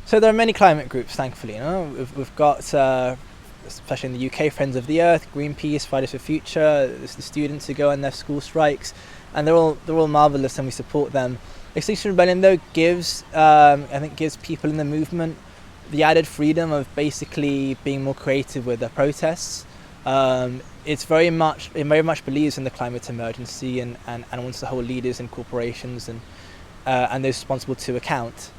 So there are many climate groups, thankfully. We've got, especially in the UK, Friends of the Earth, Greenpeace, Fridays for Future. There's the students who go on their school strikes, and they're all marvelous, and we support them. Exctinction Rebellion, though, gives people in the movement the added freedom of basically being more creative with their protests. It very much believes in the climate emergency and wants to hold leaders and corporations and those responsible to account.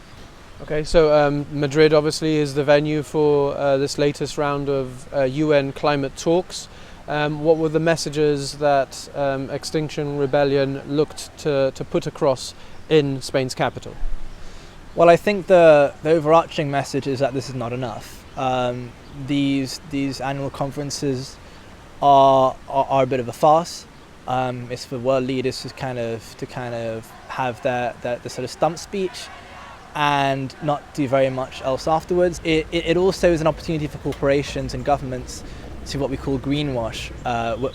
Okay, so Madrid obviously is the venue for this latest round of UN climate talks. What were the messages that Exctinction Rebellion looked to put across in Spain's capital? Well, I think the overarching message is that this is not enough. These annual conferences are a bit of a farce. It's for world leaders to kind of have their sort of stump speech and not do very much else afterwards. It also is an opportunity for corporations and governments to what we call greenwash,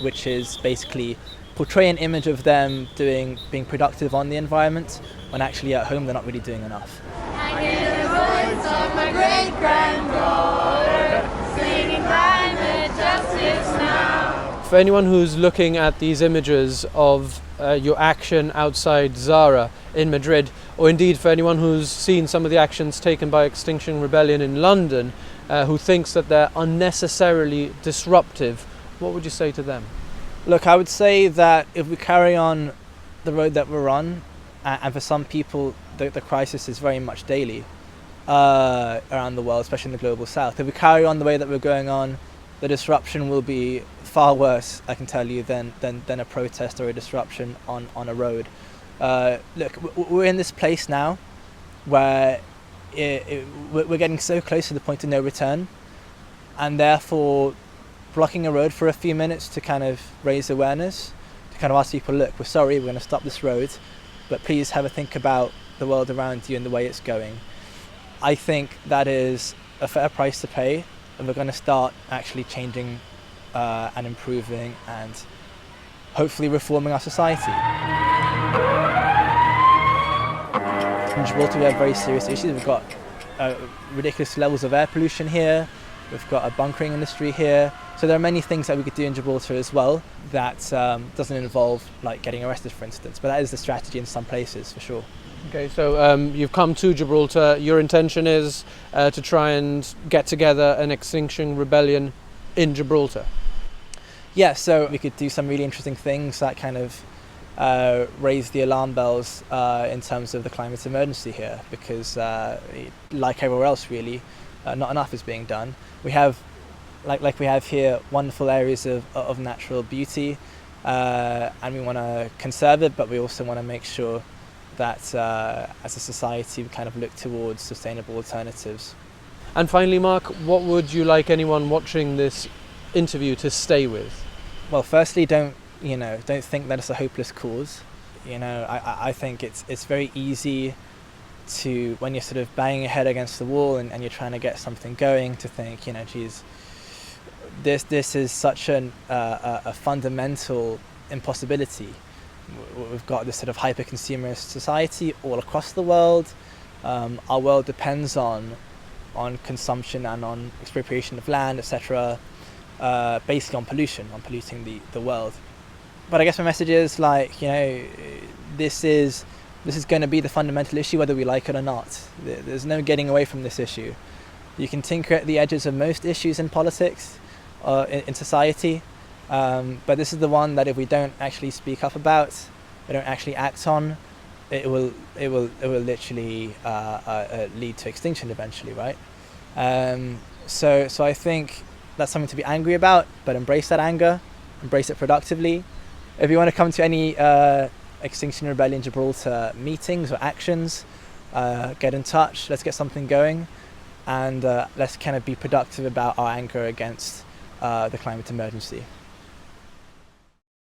which is basically portray an image of them being productive on the environment when actually at home they're not really doing enough. I hear the voice of my great-granddaughter singing climate justice now. For anyone who's looking at these images of your action outside Zara in Madrid, or indeed for anyone who's seen some of the actions taken by Exctinction Rebellion in London, who thinks that they're unnecessarily disruptive, what would you say to them? Look, I would say that if we carry on the road that we're on, and for some people the crisis is very much daily around the world, especially in the global south. If we carry on the way that we're going on, the disruption will be far worse, I can tell you, than a protest or a disruption on a road. Look, we're in this place now where we're getting so close to the point of no return, and therefore blocking a road for a few minutes to kind of raise awareness, to kind of ask people, look, we're sorry, we're going to stop this road, but please have a think about the world around you and the way it's going. I think that is a fair price to pay, and we're going to start actually changing and improving and hopefully reforming our society. In Gibraltar we have very serious issues. We've got ridiculous levels of air pollution here, we've got a bunkering industry here, so there are many things that we could do in Gibraltar as well that doesn't involve like getting arrested, for instance, but that is the strategy in some places for sure. Okay, so you've come to Gibraltar. Your intention is to try and get together an Extinction Rebellion in Gibraltar? Yeah, so we could do some really interesting things that kind of raise the alarm bells in terms of the climate emergency here, because like everywhere else really, not enough is being done. We have, like we have here, wonderful areas of natural beauty, and we want to conserve it, but we also want to make sure that as a society we kind of look towards sustainable alternatives. And finally, Mark, what would you like anyone watching this interview to stay with? Well, firstly, don't think that it's a hopeless cause. I think it's very easy to, when you're sort of banging your head against the wall and you're trying to get something going, to think, geez, this is such a fundamental impossibility. We've got this sort of hyper-consumerist society all across the world. Our world depends on consumption and on expropriation of land, etc. Basically on polluting the world. But I guess my message is this is going to be the fundamental issue whether we like it or not. There's no getting away from this issue. You can tinker at the edges of most issues in politics, in society, but this is the one that if we don't actually speak up about, we don't actually act on, it will literally lead to extinction eventually, right? So I think that's something to be angry about, but embrace that anger, embrace it productively. If you want to come to any Exctinction Rebellion Gibraltar meetings or actions, get in touch, let's get something going, and let's kind of be productive about our anger against the climate emergency.